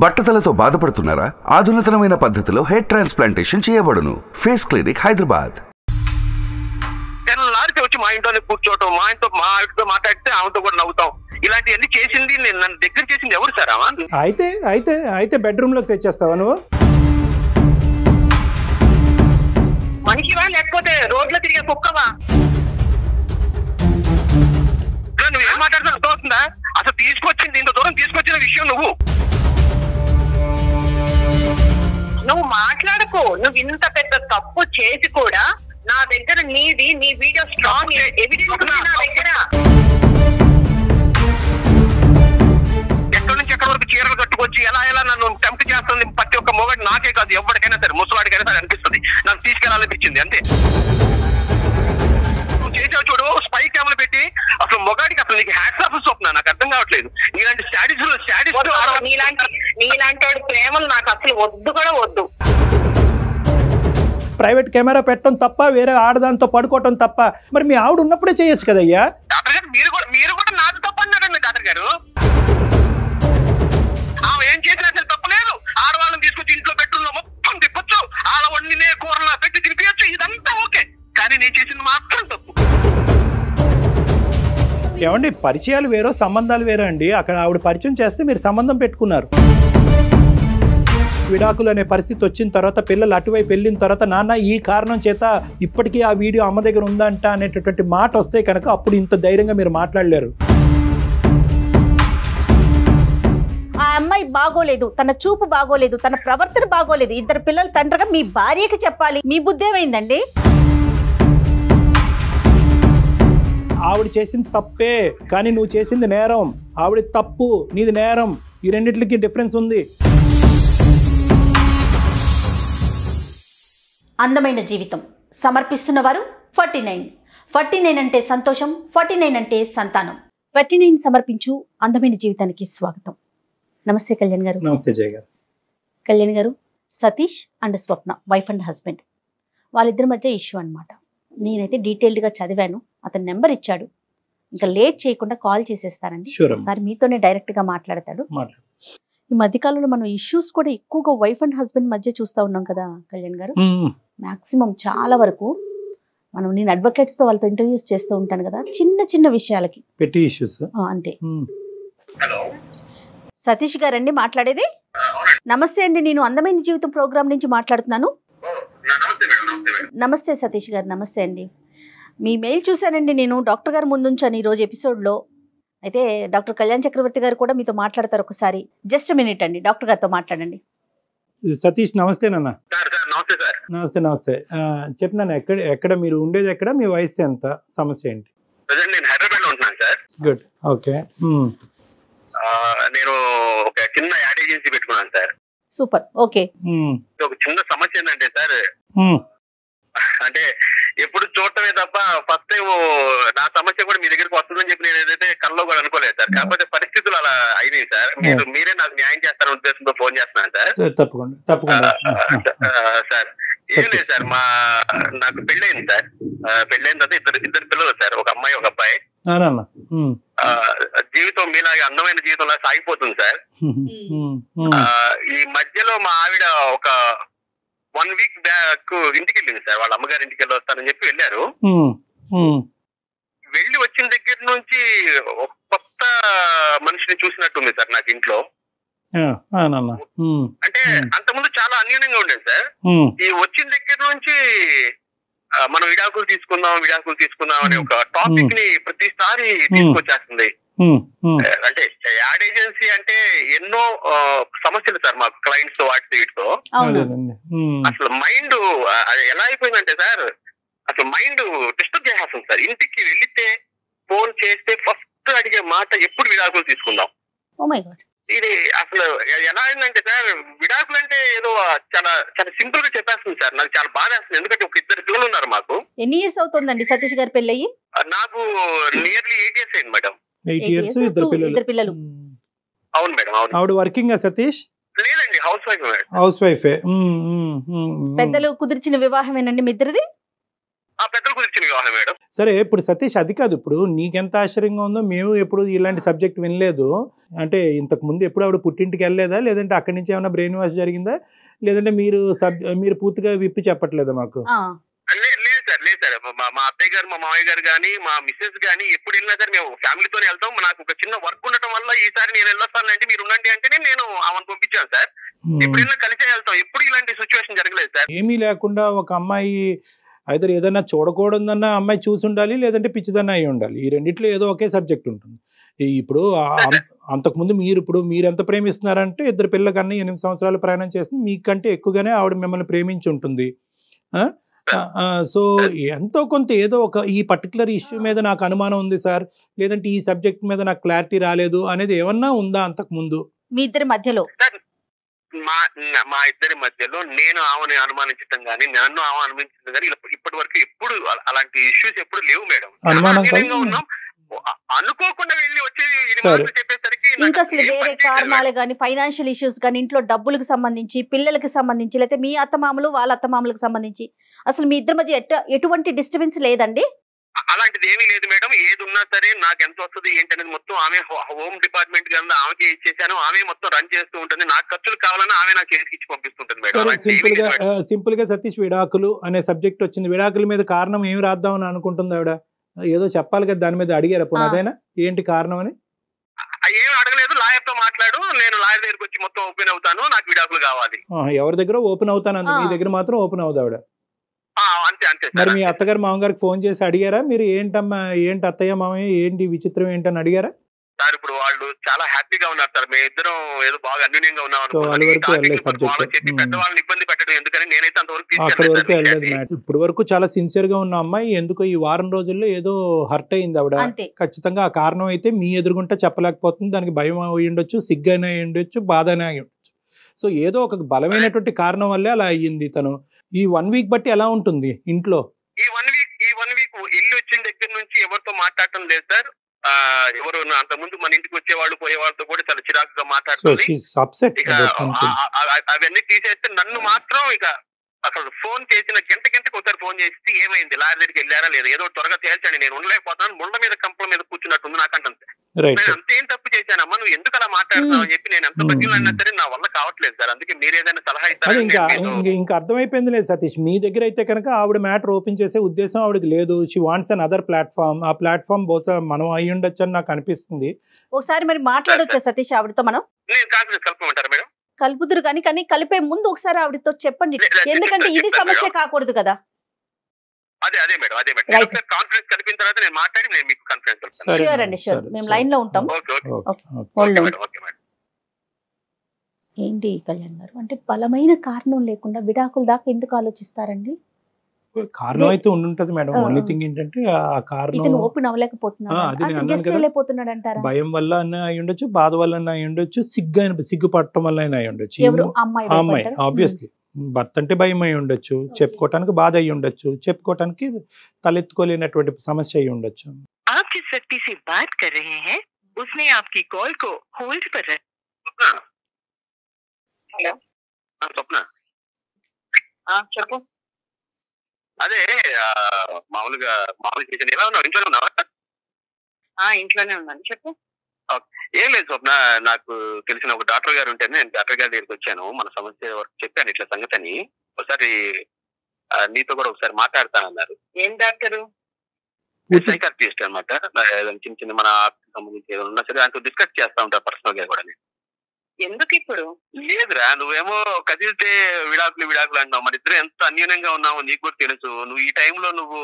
బట్టతలతో బాధపడుతున్నారా? ఆధునితనమైన పద్ధతిలో hair transplantation చేయబడును. Face clinic, Hyderabad. వచ్చి మా ఇంట్లోనే కూర్చోవటం, మా ఆవిడతో మాట్లాడితే ఆమెతో కూడా నవ్వుతాం. ఇలాంటివన్నీ చేసింది నన్ను దగ్గర చేసింది ఎవరు సార్? అయితే బెడ్రూమ్ లోకి తెచ్చేస్తావా నువ్వు? మనిషివా లేకపోతే రోడ్లో తిరిగే కుక్కవా? నువ్వేం మాట్లాడుతున్నా అర్థమవుతుందా? అసలు తీసుకొచ్చింది ఇంత దూరం తీసుకొచ్చిన విషయం నువ్వు మాట్లాడకు. నువ్వు ఇంత పెద్ద తప్పు చేసి కూడా నా దగ్గర నీ వీడియో స్ట్రాంగ్ ఎవిడెన్స్ నా దగ్గర. ఎక్కడి నుంచి ఎక్కడి వరకు చీరలు కట్టుకొచ్చి ఎలా నన్ను టెంప్ట్ చేస్తుంది ప్రతి ఒక్క మొగడు, నాకే కాదు ఎవరికైనా సరే, ముసలాడికైనా సరే అనిపిస్తుంది. నన్ను తీసుకెళ్లాలనిపించింది అంతే. నువ్వు చేసావు చూడు, స్పై కెమెరా పెట్టి. అసలు మొగాడికి అసలు నీకు హ్యాట్స్ ఆఫ్ స్వప్న, నాకు అర్థం కావట్లేదు. నీలాంటి నీలాంటి ప్రేమలు నాకు అసలు వద్దు కూడా వద్దు. ప్రైవేట్ కెమెరా పెట్టడం తప్ప, వేరే ఆడదాంతో పడుకోవటం తప్ప. మరి మీ ఆవిడ ఉన్నప్పుడే చేయొచ్చు కదయ్యా. డాక్టర్ గారు మీరు కూడా నాది తప్పు అన్నారండి డాక్టర్ గారు. ఆమె ఏం చేసినా అసలు తప్పు లేదు. ఆడవాళ్ళని తీసుకొచ్చి ఇంట్లో బెడ్రూమ్ లో మొత్తం తిప్పొచ్చు, ఆడ వండినే కూరలా పెట్టి తినిపించచ్చు, ఇదంతా ఓకే. కానీ నేను చేసింది మాత్రం తప్పు. ఏమండి, పరిచయాలు వేరో సంబంధాలు వేరో అండి. అక్కడ ఆవిడ పరిచయం చేస్తే మీరు సంబంధం పెట్టుకున్నారు. విడాకులు అనే పరిస్థితి వచ్చిన తర్వాత, పిల్లలు అటువైపు వెళ్ళిన తర్వాత, నాన్న ఈ కారణం చేత ఇప్పటికీ ఆ వీడియో అమ్మ దగ్గర ఉందంట అనేటటువంటి మాట వస్తే కనుక అప్పుడు ఇంత ధైర్యంగా మీరు మాట్లాడలేరు. ఆ అమ్మాయి బాగోలేదు, తన చూపు బాగోలేదు, తన ప్రవర్తన బాగోలేదు. ఇద్దరు పిల్లల తండ్రిగా మీ భార్యకి చెప్పాలి. మీ బుద్ధి ఏమైందండి? ఆవిడ చేసింది తప్పే, కానీ నువ్వు చేసింది నేరం. ఆవిడ తప్పు, నీది నేరం. ఈ రెండింటికి డిఫరెన్స్ ఉంది. అందమైన జీవితం సమర్పిస్తున్న వారు 49 అంటే సంతోషం, 49 అంటే సంతానం. 49 సమర్పించు అందమైన జీవితానికి స్వాగతం. నమస్తే కళ్యాణ్ గారు. నమస్తే జయ గారు. కళ్యాణ్ గారు, Satish and Swapna wife and husband, వాళ్ళిద్దరి మధ్య ఇష్యూ అనమాట. నేనైతే డీటెయిల్డ్గా చదివాను. అతని నెంబర్ ఇచ్చాడు. ఇంకా లేట్ చేయకుండా కాల్ చేసేస్తానండి. ఒకసారి మీతోనే డైరెక్ట్గా మాట్లాడతాడు. ఈ మధ్యకాలంలో మనం ఇష్యూస్ కూడా ఎక్కువగా వైఫ్ అండ్ హస్బెండ్ మధ్య చూస్తూ ఉన్నాం కదా కళ్యాణ్ గారు. మ్యాక్సిమం చాలా వరకు నేను అడ్వకేట్స్ తో వాళ్ళతో ఇంటర్వ్యూస్ చేస్తూ ఉంటాను కదా, చిన్న విషయాలకి పెట్టి ఇష్యూస్ అంతే. సతీష్ గారండి మాట్లాడేది? నమస్తే అండి, నేను అందమైన జీవితం ప్రోగ్రామ్ నుంచి మాట్లాడుతున్నాను. నమస్తే సతీష్ గారు. నమస్తే అండి. మీ మెయిల్ చూశానండి నేను. డాక్టర్ గారు ముందుంచాను ఈరోజు ఎపిసోడ్లో. అయితే డాక్టర్ కళ్యాణ్ చక్రవర్తి గారు కూడా మీతో మాట్లాడతారు ఒకసారి. జస్ట్ మినిట్ అండి, డాక్టర్ గారితో మాట్లాడండి. సతీష్ నమస్తే నాన్న. నమస్తే. చెప్పినా ఎక్కడ మీరు ఉండేది, ఎక్కడ మీ వయసు ఎంత, సమస్య ఏంటి? నేను హైదరాబాద్ లో ఉంటున్నాను సార్. Good, okay. నేను ఒక చిన్న యాడ్ ఏజెన్సీ పెట్టుకున్నాను సార్. Super, okay. ఒక చిన్న సమస్య ఏంటంటే సార్, అంటే ఎప్పుడు చూడటమే తప్ప ఫస్ట్ టైం నా సమస్య కూడా మీ దగ్గరికి వస్తుందని చెప్పి నేను ఏదైతే కల్లో కూడా అనుకోలేదు సార్. కాకపోతే పరిస్థితులు అలా అయినాయి సార్. మీరే నాకు న్యాయం చేస్తారనే ఉద్దేశంతో ఫోన్ చేస్తున్నాను సార్. తప్పకుండా సార్. ఏం లేదు సార్, నాకు పెళ్ళయింది సార్. పెళ్ళైన తర్వాత ఇద్దరు పిల్లలు సార్, ఒక అమ్మాయి ఒక అబ్బాయి. జీవితం మీలాగే అందమైన జీవితంలా సాగిపోతుంది సార్. ఈ మధ్యలో మా ఆవిడ ఒక 1 వీక్ బ్యాక్ ఇంటికి వెళ్ళింది సార్. వాళ్ళ అమ్మగారి ఇంటికి వెళ్ళి వస్తానని చెప్పి వెళ్ళారు. వెళ్ళి వచ్చిన దగ్గర నుంచి ఒక కొత్త మనిషిని చూసినట్టుంది సార్ నాకు ఇంట్లో. అంటే అంతకుముందు చాలా అన్యూన్యంగా ఉండేది సార్. ఈ వచ్చిన దగ్గర నుంచి మనం విడాకులు తీసుకుందాం అనే ఒక టాపిక్ ని ప్రతిసారి తీసుకొచ్చేస్తుంది. అంటే యాడ్ ఏజెన్సీ అంటే ఎన్నో సమస్యలు సార్ మాకు, క్లయింట్స్ తో వీటితో. అసలు మైండ్ ఎలా అయిపోయిందంటే సార్, అసలు మైండ్ డిస్టర్బ్ చేసేస్తుంది సార్. ఇంటికి వెళితే ఫోన్ చేస్తే ఫస్ట్ అడిగే మాట ఎప్పుడు విడాకులు తీసుకుందాం. ఇది అసలు ఎలా అయిందంటే సార్, విడాకులు అంటే ఏదో చాలా చాలా సింపుల్ గా చెప్పేస్తుంది సార్. నాకు చాలా బాధ వేస్తుంది. ఎందుకంటే ఒక 2 పిల్లలు ఉన్నారు మాకు. ఎన్ని ఇయర్స్ అవుతుందండి సతీష్ గారి పెళ్ళయి? నాకు నియర్లీ 8 years అయింది మేడం. 8 years, ఇద్దరు పిల్లలు. అవును మేడం, అవును. ఆవిడ వర్కింగ్ సతీష్? లేదండి, హౌస్ వైఫ్ మేడం. హౌస్ వైఫే. పెద్దలు కుదిర్చిన వివాహమేనండి మీ ఇద్దరిది? ఆ పెద్దల కుదిర్చిన వివాహం మేడం. సరే ఇప్పుడు సతీష్ అది కాదు, ఇప్పుడు నీకెంత ఆశ్చర్యంగా ఉందో, మేము ఎప్పుడు ఇలాంటి సబ్జెక్ట్ వినలేదు. అంటే ఇంతకు ముందు ఎప్పుడు ఆవిడ పుట్టింటికి వెళ్ళలేదా, లేదంటే అక్కడి నుంచి ఏమైనా బ్రెయిన్ వాష్ జరిగిందా, లేదంటే మీరు పూర్తిగా విప్పి చెప్పట్లేదా మాకు? లేదు సార్, మా అత్తయ్య గారు మా మామయ్య గారు కానీ మా మిస్సెస్ గానీ ఎప్పుడు వెళ్ళినా సరే మేము ఫ్యామిలీతో వెళ్తాం. నాకు ఒక చిన్న వర్క్ ఉండటం వల్ల ఈసారి నేను వెళ్ళొస్తానంటే మీరు ఉండండి అంటేనే నేను ఆమెను పంపించాను సార్. ఎప్పుడు వెళ్ళినా కలిసే వెళ్తాం, ఎప్పుడు ఇలాంటి సిచ్యువేషన్ జరగలేదు సార్. ఏమీ లేకుండా ఒక అమ్మాయి అయితే ఏదైనా చూడకూడదన్న అమ్మాయి చూసి ఉండాలి, లేదంటే పిచ్చిదన్న అయి ఉండాలి. ఈ రెండిట్లో ఏదో ఒకే సబ్జెక్ట్ ఉంటుంది. ఇప్పుడు అంతకుముందు మీరు ఎంత ప్రేమిస్తున్నారంటే, ఇద్దరు పిల్లల కన్నా 8 సంవత్సరాలు ప్రయాణం చేస్తుంది, మీకంటే ఎక్కువగానే ఆవిడ మిమ్మల్ని ప్రేమించి ఉంటుంది. సో ఎంతో కొంత ఏదో ఒక ఈ పర్టికులర్ ఇష్యూ మీద నాకు అనుమానం ఉంది సార్, లేదంటే ఈ సబ్జెక్ట్ మీద నాకు క్లారిటీ రాలేదు అనేది ఏమన్నా ఉందా అంతకు ముందు మీ ఇద్దరి మధ్యలో? మా ఇద్దరి మధ్యలో నేను ఆమెను అనుమానించడం కానీ నన్ను ఆమె అనుమానించడం కానీ ఇప్పటి వరకు ఎప్పుడు అలాంటి ఇష్యూస్ ఎప్పుడు లేవు మేడం. ఉన్నాం, అనుకోకుండా వెళ్ళి వచ్చేది చెప్పేసరికి ఇంకా అసలు వేరే కారణాలు కానీ, ఫైనాన్షియల్ ఇష్యూస్ కానీ, ఇంట్లో డబ్బులకు సంబంధించి, పిల్లలకి సంబంధించి, లేకపోతే మీ అత్తమామలు వాళ్ళ అత్తమామలకు సంబంధించి అసలు మీ ఇద్దరి మధ్య ఎటువంటి డిస్టర్బెన్స్ లేదండి? అలాంటిది ఏమీ లేదు మేడం. ఏది ఉన్నా సరే నాకు ఎంత వస్తుంది ఏంటనేది మొత్తం ఆమె హోమ్ డిపార్ట్మెంట్ కింద ఆమెకి ఇచ్చేసాను. ఆమె మొత్తం రన్ చేస్తూ ఉంటుంది. నాకు ఖర్చులు కావాలన్నా ఆమె నాకు చేతికి ఇచ్చి పంపిస్తుంటుంది మేడం. సింపుల్ గా సతీష్ విడాకులు అనే సబ్జెక్ట్ వచ్చింది. విడాకుల మీద కారణం ఏమి రాద్దామని అనుకుంటుంది ఆవిడ? ఏదో చెప్పాలి కదా, దాని మీద అడిగారా పోనీ? అదేనా ఏంటి కారణం అని? ఏమి అడగలేదు. లాయర్ తో మాట్లాడు, నేను లాయర్ దగ్గరికి వచ్చి మొత్తం ఓపెన్ అవుతాను, నాకు విడాకులు కావాలి. ఎవరి దగ్గర ఓపెన్ అవుతాను అంది, మీ దగ్గర మాత్రం ఓపెన్ అవుతుంది ఆవిడ. అంతే అంతే. మరి మీ అత్తగారు మామగారికి ఫోన్ చేసి అడిగారా మీరు, ఏంటమ్మా ఏంటి అత్తయ్య మామయ్య ఏంటి విచిత్రం ఏంటని అడిగారా? సార్ ఇప్పుడు వాళ్ళు చాలా హ్యాపీగా ఉన్నారు సార్. మేము ఇద్దరం ఏదో బాగా అన్యూన్యంగా ఉన్నాం. పెద్దవాళ్ళని ఇబ్బంది పెట్టడం ఎందుకని నేనైతే అక్కడి వరకు వెళ్ళలేదు. ఇప్పుడు వరకు చాలా సిన్సియర్ గా ఉన్న అమ్మాయి ఎందుకో ఈ వారం రోజుల్లో ఏదో హర్ట్ అయింది ఆవిడ. ఖచ్చితంగా ఆ కారణం అయితే మీ ఎదురుగుంటే చెప్పలేకపోతుంది. దానికి భయం అయి ఉండొచ్చు, సిగ్గైనా అయి ఉండొచ్చు, బాధ అయినా అయి ఉండొచ్చు. సో ఏదో ఒక బలమైనటువంటి కారణం వల్లే అలా అయ్యింది. తను ఈ 1 వీక్ బట్టి ఎలా ఉంటుంది ఇంట్లో? ఈ వన్ వీక్ వెళ్ళి వచ్చిన దగ్గర నుంచి ఎవరితో మాట్లాడటం లేదు సార్. ఎవరు అంతకుముందు మన ఇంటికి వచ్చే వాళ్ళు పోయే వాళ్ళతో కూడా చాలా చిరాకుగా మాట్లాడుతుంది. అవన్నీ తీసేస్తే నన్ను మాత్రం ఇక అసలు ఫోన్ చేసిన గంటకు ఒకసారి ఫోన్ చేసి ఏమైంది, లాయర్ దగ్గరికి వెళ్ళారా లేదా, ఏదో త్వరగా తేల్చండి, నేను ఉండలేకపోతున్నాను, ముళ్ళ మీద కంపల మీద కూర్చున్నట్టుంది నాకంటే. నేను అంతేం తప్పు చేశానమ్మా, నువ్వు ఎందుకు అలా మాట్లాడుతున్నావు అని చెప్పి నేను ఎంత బతికినా సరే నా వల్ల కావట్లేదు సార్. అందుకే మీరు ఏదైనా సలహా ఇస్తారు. ఇంకా అర్థమైపోయింది లేదు సతీష్, మీ దగ్గర అయితే కనుక ఆవిడ మ్యాటర్ ఓపెన్ చేసే ఉద్దేశం ఆవిడకి లేదు. She wants an other platform. ఆ ప్లాట్ఫామ్ బహుశా మనం అయి ఉండొచ్చు అని నాకు అనిపిస్తుంది. ఒకసారి మరి మాట్లాడొచ్చా సతీష్ ఆవిడతో? మనం నేను కాన్ఫరెన్స్ కలపమంటారా మేడం? కలుపుదురు కానీ కలిపే ముందు ఒకసారి ఆవిడతో చెప్పండి, ఎందుకంటే ఇది సమస్య కాకూడదు కదా. అదే మేడం, అదే మేడం. కాన్ఫరెన్స్ కలిపిన తర్వాత నేను మాట్లాడి నేను మీకు కాన్ఫరెన్స్. ష్యూర్ అండి, ష్యూర్. మేము లైన్ లో ఉంటాం. ఏంటి కళ్యాణ్ గారు, అంటే బలమైన కారణం లేకుండా విడాకుల దాకా ఎందుకు ఆలోచిస్తారండి? కారణం అయితే ఉండుంటది మేడం. ఓన్లీ థింగ్ ఏంటంటే ఆ కారణం ఓపెన్ అవ్వలేకపోతున్నాడు అంటారా? భయం వల్ల అయి ఉండొచ్చు, బాధ వల్ల అయి ఉండొచ్చు, సిగ్గుపడటం వల్ల అయి ఉండొచ్చు. అమ్మాయి ఆబ్వియస్లీ భర్త అంటే భయం అయి ఉండొచ్చు, చెప్పుకోవటానికి బాధ అయి ఉండొచ్చు, చెప్పుకోవటానికి తలెత్తుకోలేనటువంటి సమస్య అయి ఉండొచ్చు. చెప్పు. అదే మామూలుగా ఎలా ఉన్నావు? ఇంట్లోనే ఉన్నావా? ఇంట్లోనే ఉన్నాను. చెప్పు. ఏం లేదు స్వప్న, నాకు తెలిసిన ఒక డాక్టర్ గారు ఉంటేనే నేను డాక్టర్ గారి దగ్గరికి వచ్చాను. మన సమస్య వరకు చెప్పాను ఇట్లా సంగతి అని. ఒకసారి నీతో కూడా ఒకసారి మాట్లాడతానన్నారు. ఏం డాక్టరు? సైకాట్రిస్ట్ అనమాట. చిన్న చిన్న మన సంబంధించి ఏదైనా ఉన్నా సరే ఆయనతో డిస్కస్ చేస్తా ఉంటారు పర్సనల్ గా కూడా. ఎందుకు ఇప్పుడు? లేదురా, నువ్వేమో కదిలితే విడాకులు అంటున్నావు. మన ఇద్దరు ఎంత అన్యూనంగా ఉన్నావో నీకు కూడా తెలుసు. నువ్వు ఈ టైంలో నువ్వు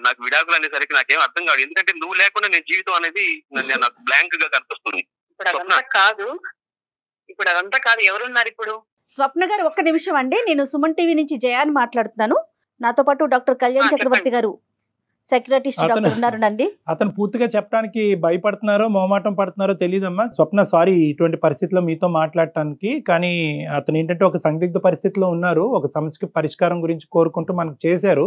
నాకు విడాకులు అనేసరికి నాకేం అర్థం కాదు. ఎందుకంటే నువ్వు లేకుండా నేను జీవితం అనేది నాకు బ్లాంక్ గా కనిపిస్తుంది. ఇప్పుడు అదంతా కాదు. ఎవరున్నారు ఇప్పుడు? స్వప్న గారు ఒక్క నిమిషం అండి, నేను సుమన్ టీవీ నుంచి జయాన్ని మాట్లాడుతున్నాను. నాతో పాటు డాక్టర్ కళ్యాణ్ చక్రవర్తి గారు సెక్రటరిస్ట్ డాక్టర్ ఉన్నారండి. అతను పూర్తిగా చెప్పడానికి భయపడుతున్నారో మొహమాటం పడుతున్నారో తెలియదమ్మా. స్వప్న సారీ ఇటువంటి పరిస్థితిలో మీతో మాట్లాడటానికి. కానీ అతను ఏంటంటే ఒక సందిగ్ధ పరిస్థితిలో ఉన్నారు. ఒక సమస్యకి పరిష్కారం గురించి కోరుకుంటూ మనకు చేశారు.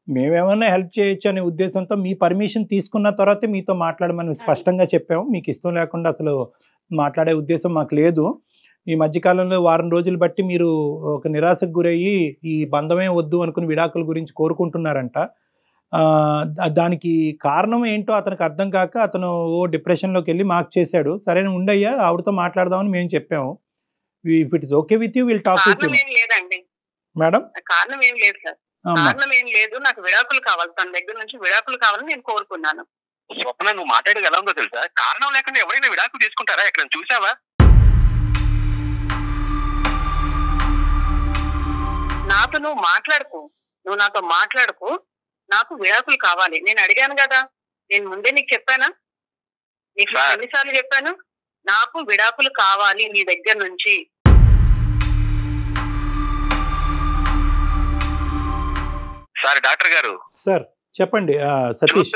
మేమేమన్నా హెల్ప్ చేయొచ్చు అనే ఉద్దేశంతో మీ పర్మిషన్ తీసుకున్న తర్వాతే మీతో మాట్లాడమని స్పష్టంగా చెప్పాము. మీకు ఇష్టం లేకుండా అసలు మాట్లాడే ఉద్దేశం మాకు లేదు. ఈ మధ్యకాలంలో వారం రోజులు బట్టి మీరు ఒక నిరాశకు గురయ్యి ఈ బంధమే వద్దు అనుకుని విడాకుల గురించి కోరుకుంటున్నారంట. దానికి కారణం ఏంటో అతనికి అర్థం కాక అతను డిప్రెషన్లోకి వెళ్ళి మాకు చేశాడు. సరే ఉండయ్యా, ఆవిడతో మాట్లాడదామని మేము చెప్పాము. If it is okay with you will talk with you. లేదండి మేడం, కారణం ఏం లేదు సార్, కారణం ఏం లేదు. నాకు విడాకులు కావాలి, తన దగ్గర నుంచి విడాకులు కావాలని నేను కోరుకున్నాను. స్వప్న, నువ్వు మాట్లాడేది ఎలా ఉందో తెలుసా? కారణం లేకుండా ఎవరైనా విడాకులు తీసుకుంటారా? ఎక్కడ చూసావా? నాతో నువ్వు మాట్లాడుకో, నువ్వు నాతో మాట్లాడుకో. నాకు విడాకులు కావాలి, నేను అడిగాను కదా, నేను ముందే నీకు చెప్పానా? నీకు ఎన్నిసార్లు చెప్పాను? నాకు విడాకులు కావాలి నీ దగ్గర నుంచి. సార్ డాక్టర్ గారు. సార్ చెప్పండి. సతీష్,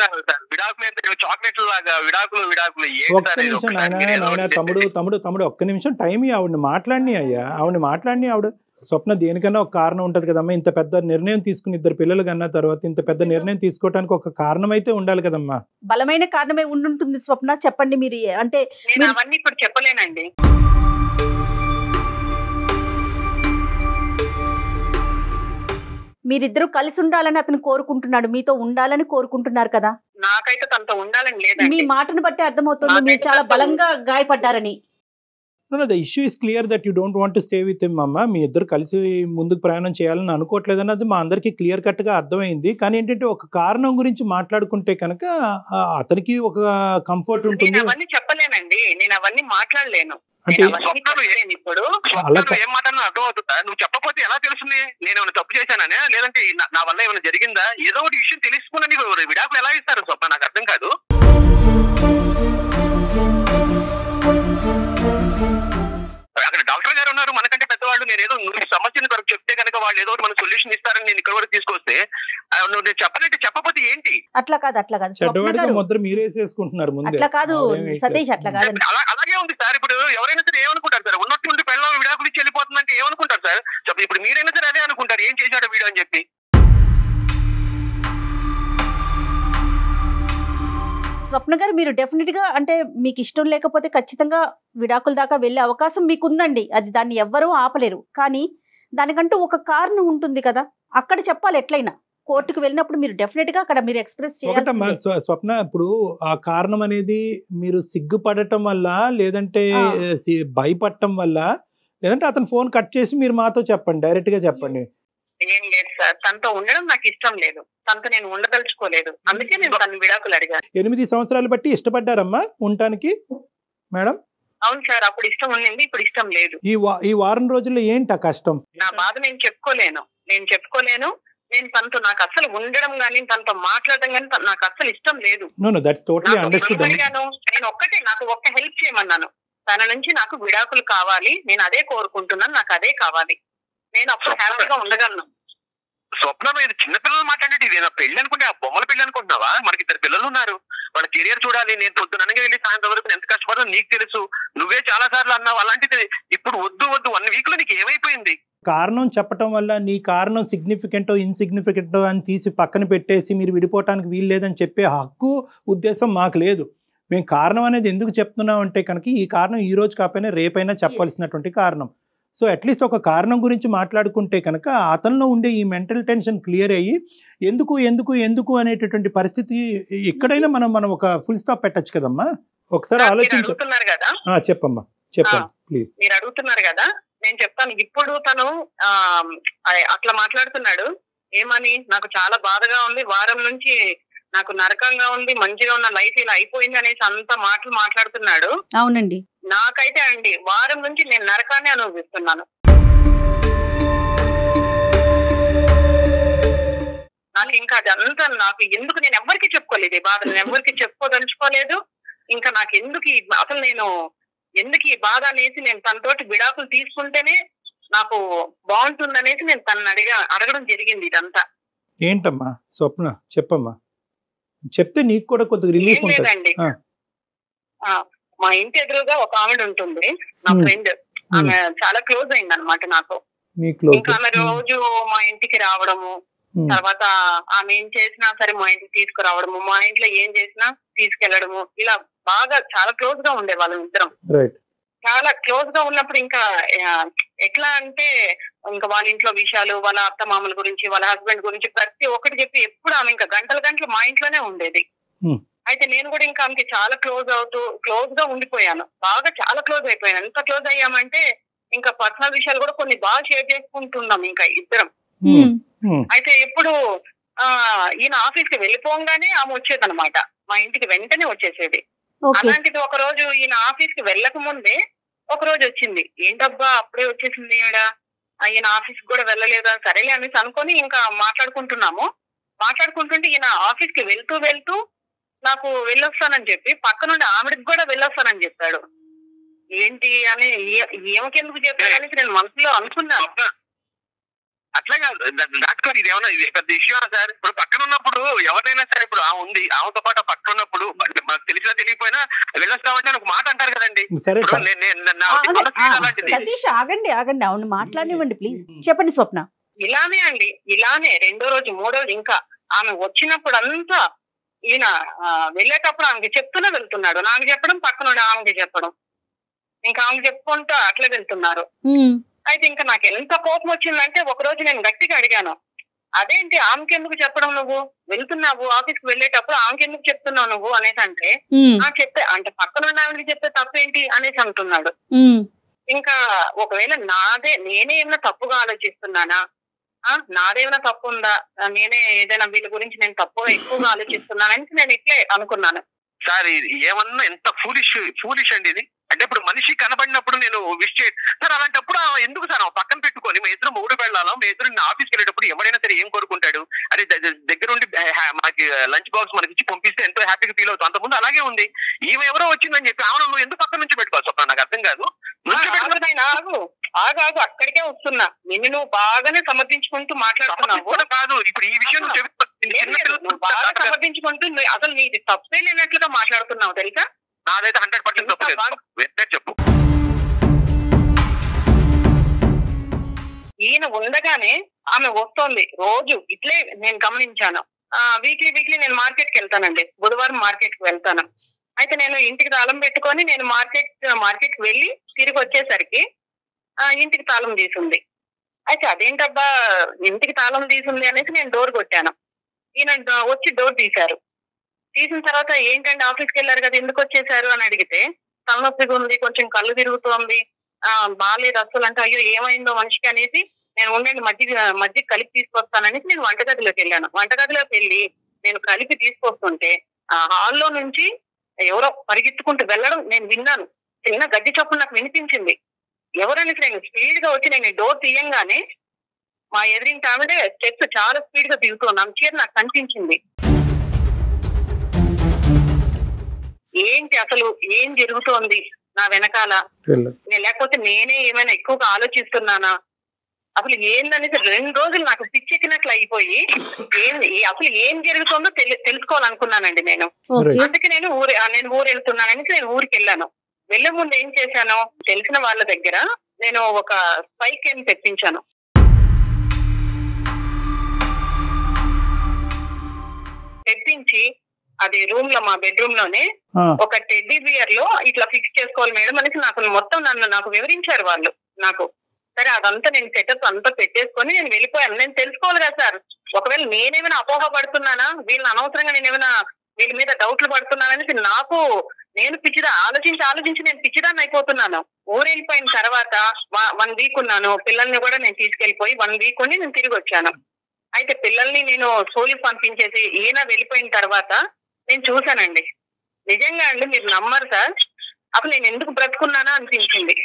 విడాకులు చాక్లెట్లు లాగా విడాకులు విడాకులు. ఒక్క నిమిషం నాయన, తమ్ముడు ఒక్క నిమిషం టైం. ఆవిడని మాట్లాడిని అయ్యా, ఆవిడని మాట్లాడిని. ఆవిడ స్వప్న దేనికన్నా ఒక కారణం ఉంటది కదమ్మా. ఇంత పెద్ద నిర్ణయం తీసుకుని 2 పిల్లలు కన్నా తర్వాత ఇంత పెద్ద నిర్ణయం తీసుకోవడానికి ఒక కారణం అయితే ఉండాలి కదమ్మా. బలమైన కారణమే ఉండుంటుంది స్వప్న, చెప్పండి మీరు. అంటే నేను అవన్నీ ఇప్పుడు చెప్పలేనండి. మీరిద్దరూ కలిసి ఉండాలని అతను కోరుకుంటున్నాడు, మీతో ఉండాలని కోరుకుంటున్నారు కదా. నాకైతే తనతో ఉండాలని లేదండి. మీ మాటను బట్టి అర్థమవుతుంది మీరు చాలా బలంగా గాయపడ్డారని. No, the issue is clear that you don't want to stay with him, అమ్మ. మీ ఇద్దరు కలిసి ముందుకు ప్రయాణం చేయాలని అనుకోవట్లేదని అది మా అందరికీ క్లియర్ కట్ గా అర్థమైంది. కానీ ఏంటంటే ఒక కారణం గురించి మాట్లాడుకుంటే కనుక అతనికి ఒక కంఫర్ట్ ఉంటుంది. నేను అవన్నీ చెప్పలేనండి, నేను అవన్నీ మాట్లాడలేను. అంటే ఇప్పుడు ఏం మాట్లాడినా అర్థం అవుతుందా? నువ్వు చెప్పకపోతే ఎలా తెలుస్తుంది? నేను ఏమైనా తప్పు చేశాననే, లేదంటే నా వల్ల ఏమైనా జరిగిందా? ఏదో ఒకటి విషయం తెలుసుకున్నా నీకు విడాకులు ఎలా ఇస్తారు స్వప్న? నాకు అర్థం కాదు. అక్కడ డాక్టర్ గారు ఉన్నారు, మనకంటే పెద్దవాళ్ళు. నేను ఏదో నువ్వు సమస్యను కొరకు చెప్తే కనుక వాళ్ళు ఏదో ఒకటి మన సొల్యూషన్ ఇస్తారని నేను ఇక్కడ వరకు తీసుకొస్తే నువ్వు నేను చెప్పనంటే చెప్పకపోతే ఏంటి? అట్లా కాదు ముద్ర మీరేసేసుకుంటున్నారు ముందే. అట్లా కాదు సతీష్, అట్లా కాదు. అలాగే ఉంది సార్. ఇప్పుడు ఎవరైనా సరే ఏమనుకుంటారు సార్? ఉన్నట్టుండి పెళ్ళం విడాకులు ఇచ్చి వెళ్ళిపోతుందంటే ఏమనుకుంటారు సార్? ఇప్పుడు మీరైనా సరే అదే అనుకుంటారు, ఏం చేశాడో వీడు అని చెప్పి. స్వప్న గారు, మీరు డెఫినెట్ గా అంటే మీకు ఇష్టం లేకపోతే ఖచ్చితంగా విడాకుల దాకా వెళ్ళే అవకాశం మీకుందండి. అది దాన్ని ఎవ్వరూ ఆపలేరు. కానీ దానికంటూ ఒక కారణం ఉంటుంది కదా, అక్కడ చెప్పాలి. ఎట్లయినా కోర్టుకు వెళ్ళినప్పుడు మీరు డెఫినెట్ గా అక్కడ మీరు ఎక్స్ప్రెస్ చేయాలి. స్వప్న, ఇప్పుడు ఆ కారణం అనేది మీరు సిగ్గుపడటం వల్ల, లేదంటే భయపడటం వల్ల, లేదంటే అతను ఫోన్ కట్ చేసి మీరు మాతో చెప్పండి, డైరెక్ట్ గా చెప్పండి. ఏం లేదు సార్, తనతో ఉండడం నాకు ఇష్టం లేదు, తనతో నేను ఉండదలుచుకోలేదు, అందుకే నేను తన విడాకులు అడిగాను. 8 సంవత్సరాలు బట్టి ఇష్టపడ్డారమ్మా ఉండటానికి మేడం? అవును సార్, అప్పుడు ఇష్టం ఉండింది, ఇప్పుడు ఇష్టం లేదు. ఈ వారం రోజుల్లో ఏంటి కష్టం? నా బాధ నేను చెప్పుకోలేను. నేను తనతో నాకు అసలు ఉండడం గానీ తనతో మాట్లాడడం గానీ నాకు అసలు ఇష్టం లేదు. నేను ఒక్కటే, నాకు ఒక్క హెల్ప్ చేయమన్నాను, తన నుంచి నాకు విడాకులు కావాలి, నేను అదే కోరుకుంటున్నాను, నాకు అదే కావాలి, నేను అప్పుడు హ్యాపీగా ఉండగలను. స్వప్నం, ఇది చిన్నపిల్లలు మాట్లాడేది, ఇదేనా పెళ్లి అనుకుంటే ఆ బొమ్మల పెళ్లి అనుకుంటున్నావా? మనకి 2 పిల్లలు ఉన్నారు, వాళ్ళ కెరియర్ చూడాలి. నేను పొద్దుననగా వెళ్ళి సాయంత్రం వరకు ఎంత కష్టపడదో నీకు తెలుసు, నువ్వే చాలా సార్లు అన్నావు. అలాంటిది ఇప్పుడు వద్దు 1 వీక్ లో నీకు ఏమైపోయింది? కారణం చెప్పటం వల్ల నీ కారణం సిగ్నిఫికెంటో ఇన్సిగ్నిఫికెంటో అని తీసి పక్కన పెట్టేసి మీరు విడిపోవటానికి వీలు లేదని చెప్పే హక్కు ఉద్దేశం మాకు లేదు. మేము కారణం అనేది ఎందుకు చెప్తున్నాం అంటే కనుక ఈ కారణం ఈ రోజు కాకపోయినా రేపైనా చెప్పాల్సినటువంటి కారణం. సో అట్లీస్ట్ ఒక కారణం గురించి మాట్లాడుకుంటే కనుక అతనిలో ఉండే ఈ మెంటల్ టెన్షన్ క్లియర్ అయ్యి ఎందుకు ఎందుకు ఎందుకు అనేటటువంటి పరిస్థితి ఎక్కడైనా మనం ఒక ఫుల్ స్టాప్ పెట్టచ్చు కదమ్మా. ఒకసారి ఆలోచించు. చెప్పమ్మా, చెప్పండి ప్లీజ్. మీరు అడుగుతున్నారు కదా, నేను చెప్తాను. ఇప్పుడు తను అట్లా మాట్లాడుతున్నాడు ఏమని, నాకు చాలా బాధగా ఉంది, వారం నుంచి నాకు నరకంగా ఉంది, మంచిగా ఉన్న లైఫ్ ఇలా అయిపోయింది అనేసి అంత మాటలు మాట్లాడుతున్నాడు. అవునండి, నాకైతే అండి వారం నుంచి నేను నరకాన్ని అనుభవిస్తున్నాను. నాకు ఇంకా అదంతా నాకు ఎందుకు, నేను ఎవరికి చెప్పుకోలేదు ఈ బాధ, నేను ఎవరికి చెప్పుకోదలుచుకోలేదు. ఇంకా నాకు ఎందుకు అసలు నేను ఎందుకు ఈ బాధ అనేసి నేను తనతోటి విడాకులు తీసుకుంటేనే నాకు బాగుంటుంది అనేసి నేను తనని అడగడం జరిగింది. ఇదంతా ఏంటమ్మా స్వప్న, చెప్పమ్మా, చెప్తే నీకు కూడా కొద్దిగా రిలీఫ్ ఉంటుంది. లేదండి, మా ఇంటి ఎదురుగా ఒక ఆవిడ ఉంటుంది, నా ఫ్రెండ్. ఆమె చాలా క్లోజ్ అయింది అనమాట నాకు. ఇంకా ఆమె రోజు మా ఇంటికి రావడము, తర్వాత ఆమె ఏం చేసినా సరే మా ఇంటికి తీసుకురావడము, మా ఇంట్లో ఏం చేసినా తీసుకెళ్లడము, ఇలా బాగా చాలా క్లోజ్ గా ఉండేవాళ్ళం ఇద్దరం. చాలా క్లోజ్ గా ఉన్నప్పుడు ఇంకా ఎట్లా అంటే ఇంకా వాళ్ళ ఇంట్లో విషయాలు, వాళ్ళ అత్తమామల గురించి, వాళ్ళ హస్బెండ్ గురించి ప్రతి ఒక్కటి చెప్పి ఎప్పుడు ఆమె ఇంకా గంటలు గంటలు మా ఇంట్లోనే ఉండేది. అయితే నేను కూడా ఇంకా ఆమెకి చాలా క్లోజ్ గా ఉండిపోయాను. బాగా చాలా క్లోజ్ అయిపోయాను. ఎంత క్లోజ్ అయ్యామంటే ఇంకా పర్సనల్ విషయాలు కూడా కొన్ని బాగా షేర్ చేసుకుంటున్నాం ఇంకా ఇద్దరం. అయితే ఎప్పుడు ఈయన ఆఫీస్ కి వెళ్ళిపోగానే ఆమె వచ్చేదన్నమాట, మా ఇంటికి వెంటనే వచ్చేసేది. అలాంటిది ఒక రోజు ఈయన ఆఫీస్ కి వెళ్ళక ముందే ఒక రోజు వచ్చింది. ఏంటబ్బా అప్పుడే వచ్చేసింది ఈయన ఆఫీస్ కూడా వెళ్ళలేదా, సరేలే అనేసి అనుకొని ఇంకా మాట్లాడుకుంటుంటే ఈయన ఆఫీస్ కి వెళ్తూ నాకు వెళ్ళొస్తానని చెప్పి పక్క నుండి ఆవిడకి కూడా వెళ్ళొస్తానని చెప్పాడు. ఏంటి అని ఏమకెందుకు చెప్పాడు అనేసి నేను మనసులో అనుకున్నాను. అట్లా కాదు డాక్టర్, ఇది ఏమన్నా పెద్ద ఇష్యూ సార్? ఇప్పుడు పక్కన ఉన్నప్పుడు ఎవరైనా సరే, ఇప్పుడు ఉంది ఆమెతో పాటు పక్కన ఉన్నప్పుడు మనకు తెలిసినా తెలియకపోయినా వెళ్ళొస్తామంటే ఒక మాట అంటారు కదండి. సతీష్ ఆగండి, అవును మాట్లాడివ్వండి ప్లీజ్. చెప్పండి స్వప్న. ఇలానే రెండో రోజు మూడో రోజు ఇంకా ఆమె వచ్చినప్పుడు అంతా ఈయన వెళ్ళేటప్పుడు ఆమెకి చెప్తూనే వెళ్తున్నాడు. నాకు చెప్పడం, పక్కన ఆమెకి చెప్పడం, ఇంకా ఆమెకి చెప్పుకుంటూ అట్లా వెళ్తున్నారు. అయితే ఇంకా నాకు ఎంత కోపం వచ్చిందంటే ఒక రోజు నేను గట్టిగా అడిగాను, అదేంటి ఆమెకి ఎందుకు చెప్పడం, నువ్వు వెళ్తున్నావు ఆఫీస్ కి వెళ్ళేటప్పుడు ఆమెకి ఎందుకు చెప్తున్నావు నువ్వు అనేసి అంటే, చెప్తే అంటే పక్కన ఆమెకి చెప్తే తప్పేంటి అనేసి అంటున్నాడు. ఇంకా ఒకవేళ నేనే ఏమైనా తప్పుగా ఆలోచిస్తున్నానా, నాదేమైనా తప్పు ఉందా, నేనే ఏదైనా వీళ్ళ గురించి నేను తప్పుగా ఎక్కువగా ఆలోచిస్తున్నానని నేను ఇట్లే అనుకున్నాను. సార్ ఏమన్నా ఎంత ఫూలిష్ అండి ఇది. అంటే ఇప్పుడు మనిషి కనబడినప్పుడు నేను విష్ సార్, అలాంటప్పుడు ఎందుకు సార్ పక్కన పెట్టుకొని మీ ఇద్దరు మూడు వెళ్ళాలో, మీ ఇద్దరు ఆఫీస్కి వెళ్ళేటప్పుడు ఎవరైనా సరే ఏం కోరుకుంటాడు, అదే దగ్గరుండి మనకి లంచ్ బాక్స్ మనకి ఇచ్చి పంపిస్తే ఎంతో హ్యాపీగా ఫీల్ అవుతాం. అంతకుముందు అలాగే ఉంది. ఈమె ఎవరో వచ్చిందని చెప్పి ఆమె నువ్వు ఎందుకు పక్కన నుంచి పెట్టుకోవాలి స్వప్న, నాకు అర్థం కాదు. ఆగు అక్కడికే వస్తున్నా, నిన్ను నువ్వు బాగానే సమర్థించుకుంటూ మాట్లాడుతున్నావు కాదు. ఇప్పుడు ఈ విషయం సమర్థించుకుంటూ అసలు నీది తప్పే లేనట్లుగా మాట్లాడుతున్నావు తెలుసా. నాదైతే 100% చెప్పు. ఈయన ఉండగానే ఆమె వస్తోంది రోజు ఇట్లే నేను గమనించాను. వీక్లీ నేను మార్కెట్ కి వెళ్తానండి, బుధవారం మార్కెట్ కి వెళ్తాను. అయితే నేను ఇంటికి తాళం పెట్టుకొని నేను మార్కెట్ కి వెళ్ళి తిరిగి వచ్చేసరికి ఇంటికి తాళం తీసుంది. అయితే అదేంటబ్బా ఇంటికి తాళం తీసుంది అనేసి నేను డోర్ కొట్టాను. ఈయన వచ్చి డోర్ తీశారు. తీసిన తర్వాత ఏంటంటే ఆఫీస్కి వెళ్ళారు కదా ఎందుకు వచ్చేసారు అని అడిగితే, తలనొప్పిగా ఉంది, కొంచెం కళ్ళు తిరుగుతోంది, బాగాలేదు అసలు అంటే, అయ్యో ఏమైందో మనిషికి అనేసి నేను ఉండండి మజ్జిగ కలిపి తీసుకొస్తాననేసి నేను వంటగదిలోకి వెళ్ళాను. వంటగదిలోకి వెళ్ళి నేను కలిపి తీసుకొస్తుంటే హాల్లో నుంచి ఎవరో పరిగెత్తుకుంటూ వెళ్ళడం నేను విన్నాను. చిన్న గడ్డి చప్పుడు నాకు వినిపించింది. ఎవరనేసి నేను స్పీడ్ గా వచ్చి నేను డోర్ తీయంగానే మా ఎదురింటి ఆవిడ స్టెప్స్ చాలా స్పీడ్ గా దిగుతుంది. అంచే నాకు కనిపించింది. ఏంటి అసలు ఏం జరుగుతోంది నా వెనకాల, లేకపోతే నేనే ఏమైనా ఎక్కువగా ఆలోచిస్తున్నానా, అసలు ఏందనేసి 2 రోజులు నాకు పిచ్చెక్కినట్లు అయిపోయి అసలు ఏం జరుగుతుందో తెలుసుకోవాలనుకున్నానండి నేను. అందుకే నేను ఊరు వెళ్తున్నాననేసి నేను ఊరికి వెళ్ళాను. వెళ్లే ముందు ఏం చేశాను, తెలిసిన వాళ్ళ దగ్గర నేను ఒక స్పై కేమ్ తెప్పించాను. తెప్పించి అది మా బెడ్రూమ్ లోనే ఒక టెడ్డీ బియర్ లో ఇట్లా ఫిక్స్ చేసుకోవాలి మేడం అనేసి నాకు వివరించారు వాళ్ళు నాకు. సరే అదంతా నేను సెటప్ అంతా పెట్టేసుకొని నేను వెళ్ళిపోయాను. నేను తెలుసుకోవాలి కదా సార్, ఒకవేళ నేనేమైనా అపోహ పడుతున్నానా, వీళ్ళని అనవసరంగా నేనేమైనా వీళ్ళ మీద డౌట్లు పడుతున్నాననేసి నేను ఆలోచించి నేను పిచ్చిదాన్ని అయిపోతున్నాను. ఊరు వెళ్ళిపోయిన తర్వాత 1 వీక్ ఉన్నాను. పిల్లల్ని కూడా నేను తీసుకెళ్లిపోయి 1 వీక్ ఉండి నేను తిరిగి వచ్చాను. అయితే పిల్లల్ని నేను స్కూల్కి పంపించేసి ఈయన వెళ్ళిపోయిన తర్వాత నేను చూశానండి. నిజంగా అండి మీరు నమ్మరు సార్, అసలు నేను ఎందుకు బ్రతుకున్నానా అనిపించింది.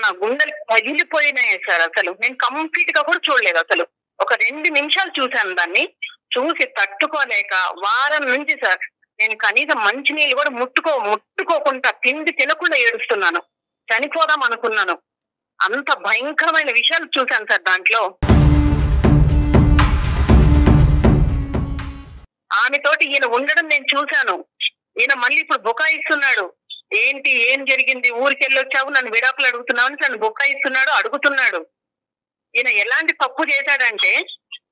నా గుండెలు పగిలిపోయినాయి సార్. అసలు నేను కంప్లీట్ గా కూడా చూడలేదు. అసలు ఒక 2 నిమిషాలు చూశాను. దాన్ని చూసి తట్టుకోలేక వారం నుంచి సార్ నేను కనీసం మంచినీళ్ళు కూడా ముట్టుకోకుండా తిండి తినకుండా ఏడుస్తున్నాను. చనిపోదాం అనుకున్నాను. అంత భయంకరమైన విషయాలు చూశాను సార్ దాంట్లో. ఆమెతోటి ఈయన ఉండడం నేను చూశాను. ఈయన మళ్ళీ ఇప్పుడు బుకాయిస్తున్నాడు. ఏంటి ఏం జరిగింది, ఊరికి వెళ్ళొచ్చావు, నన్ను విడాకులు అడుగుతున్నావు అని నన్ను బుకాయిస్తున్నాడు, అడుగుతున్నాడు. ఈయన ఎలాంటి తప్పు చేశాడంటే,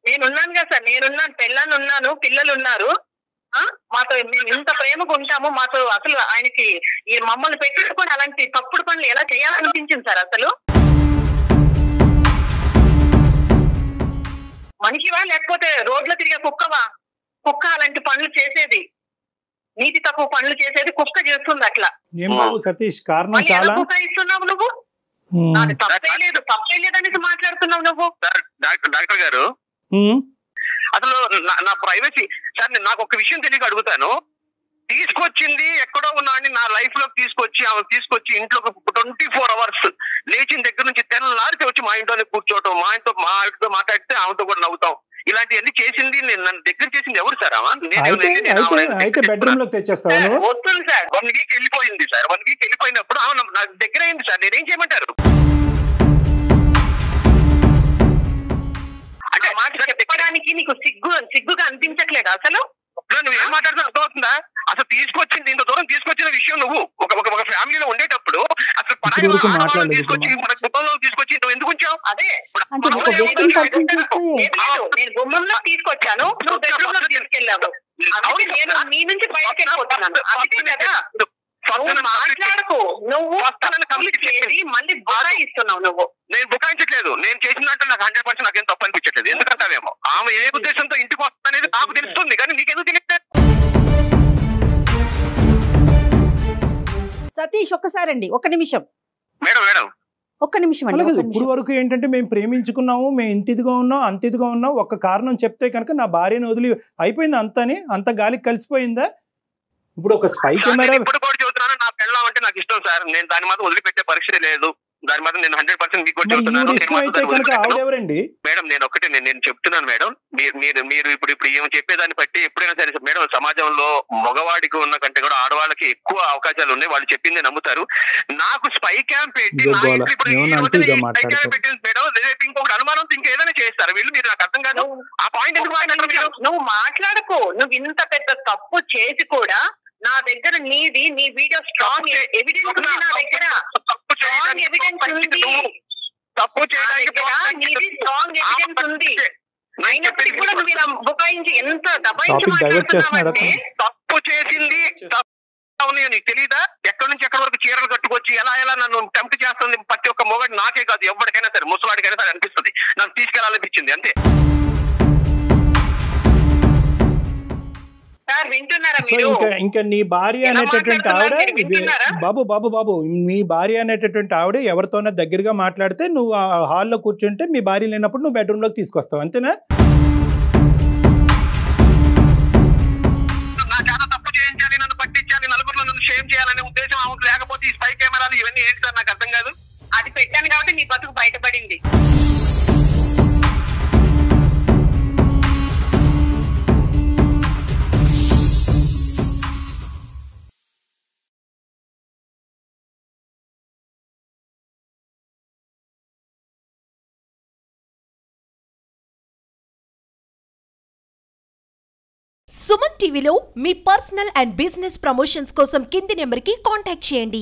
నేనున్నాను కదా సార్, నేనున్నాను, పెళ్ళాన్ని ఉన్నాను, పిల్లలు ఉన్నారు. మాతో మేము ఇంత ప్రేమగా ఉంటాము, మాతో అసలు ఆయనకి ఈ మమ్మల్ని పెట్టించుకొని అలాంటి తప్పుడు పనులు ఎలా చేయాలనిపించింది సార్? అసలు మనిషివా లేకపోతే రోడ్లో తిరిగే కుక్కవా? కుక్క అలాంటి పనులు చేసేది, నీతి తక్కువ పనులు చేసేది కుక్క చేస్తుంది అట్లా. ఏం బాబు సతీష్, కారణం చాలా ఇస్తున్నావు నువ్వు, అది తప్పే లేదనేసి మాట్లాడుతున్నావు నువ్వు. డాక్టర్ గారు అసలు నా ప్రైవసీ సార్, నాకు ఒక విషయం తెలియక అడుగుతాను. తీసుకొచ్చింది ఎక్కడో ఉన్నాడని నా లైఫ్ లోకి తీసుకొచ్చి ఇంట్లోకి 24 hours లేచిన దగ్గర నుంచి తెల్లారితే వచ్చి మా ఇంట్లోనే కూర్చోవటం, మా ఇంటితో మాట్లాడితే ఆమెతో కూడా నవ్వుతాం, ఇలాంటివన్నీ చేసింది నన్ను దగ్గర చేసింది ఎవరు సార్? అయితే బెడ్రూమ్ లోకి తెచ్చేస్తాను. వస్తుంది సార్, 1 week వెళ్ళిపోయింది సార్. 1 week వెళ్ళిపోయినప్పుడు నా దగ్గర అయింది సార్. నేనేం చేయమంటారు? అంటే మాట చెప్పడానికి నీకు సిగ్గుగా అనిపించట్లేదు అసలు? నువ్వేం మాట్లాడుతున్నా అర్థమవుతుందా? అసలు తీసుకొచ్చింది, ఇంత దూరం తీసుకొచ్చిన విషయం నువ్వు ఒక ఫ్యామిలీలో ఉండేటప్పుడు అసలు తీసుకొచ్చి మన కుటుంబంలో తీసుకొచ్చి నువ్వు ఎందుకు ఉంచావు? అదే నేను గుమ్మంలో తీసుకొచ్చాను, నువ్వు బెడ్రూమ్ లో తీసుకెళ్ళావు. నేను నీ నుంచి బయటకు వెళ్ళిపోతున్నాను అంతే కదా. మాట్లాడకు, నువ్వు కంప్లీట్ చేసి మళ్ళీ బుకాయిస్తున్నావు. నువ్వు నేను బుకాయించట్లేదు, నేను చేసినట్టు నాకు 100% నాకేం తప్పు అనిపించట్లేదు. ఎందుకంటావేమో ఆమె ఏ ఉద్దేశంతో ఇంటికి వస్తుందనేది నాకు తెలుస్తుంది, కానీ నీకెందుకు తెలియదు? సతీష్ ఒక్కసారండి, ఒక్క నిమిషం మేడం ఒక్క నిమిషం అండి. ఇప్పుడు వరకు ఏంటంటే మేము ప్రేమించుకున్నాము, మేము ఇంత ఇదిగా ఉన్నాం అంత ఇదిగా ఉన్నాం, ఒక్క కారణం చెప్తే కనుక నా భార్యను వదిలి అయిపోయింది అంత గాలికి కలిసిపోయిందా? ఇప్పుడు ఒక స్పై కెమెరా ఇప్పుడు కూడా చెబుతున్నాను, నా పెళ్ళం అంటే నాకు ఇష్టం సార్. నేను దాని మాత్రం వదిలిపెట్టే పరిస్థితి లేదు. దాని మాత్రం నేను 100% మీకు కూడా చెబుతున్నాను. మేడం నేను ఒకటే నేను చెప్తున్నాను మేడం, మీరు ఇప్పుడు ఏమో చెప్పేదాన్ని బట్టి ఎప్పుడైనా సరే మేడం, సమాజంలో మగవాడికి ఉన్న కంటే కూడా ఆడవాళ్ళకి ఎక్కువ అవకాశాలు ఉన్నాయి. వాళ్ళు చెప్పింది నమ్ముతారు. నాకు స్పై క్యాంప్ పెట్టి పెట్టింది మేడం, రేపు ఇంకొకటి అనుమానం ఇంకేదైనా చేస్తారు వీళ్ళు. మీరు నాకు అర్థం కాదు. ఆ పాయింట్ ఎందుకు మాట్లాడరు? నువ్వు మాట్లాడకు. నువ్వు ఇంత పెద్ద తప్పు చేసి కూడా నా దగ్గర నీ వీడియో స్ట్రాంగ్ ఎవిడెన్స్ ఉంది. నా దగ్గర స్ట్రాంగ్ ఎవిడెన్స్ ఉంది. తప్పు చేయడానికి నీది స్ట్రాంగ్ ఎవిడెన్స్ ఉంది. అయినప్పటికీ కూడా నువ్వు ఇలా బుకాయించి ఎంత దబాయించి మాట్లాడుతున్నావంటే తప్పు చేసింది నీకు తెలీదా? ఎక్కడి నుంచి ఎక్కడి వరకు చీరలు కట్టుకొచ్చి ఎలా నన్ను టెంప్ట్ చేస్తుంది. ప్రతి ఒక్క మొగడు నాకే కాదు, ఎవరికైనా సరే, ముసలాడికైనా సరే అనిపిస్తుంది. నన్ను తీసుకెళ్లాలనిపించింది అంతే. ఇంకా నీ భార్య అనేటటువంటి ఆవిడ బాబు మీ భార్య అనేటటువంటి ఆవిడ ఎవరితోనే దగ్గరగా మాట్లాడితే నువ్వు హాల్లో కూర్చుంటే మీ భార్య లేనప్పుడు నువ్వు బెడ్రూమ్ లోకి తీసుకొస్తావు అంతేనా? చాలా తప్పు చేయించాలి, నన్ను పట్టించాలి, నలుగురిలో నన్ను షేమ్ చేయాలనే ఉద్దేశం ఆమెకు లేకపోతే ఈ స్పై కెమెరాలు ఇవన్నీ ఏంటి సార్? నాకు అర్థం కాదు. అది పెట్టాను కాబట్టి నీ బతుకు బయటపడింది. సుమన్ టీవీలో మీ పర్సనల్ అండ్ బిజినెస్ ప్రమోషన్స్ కోసం కింది నెంబర్కి కాంటాక్ట్ చేయండి.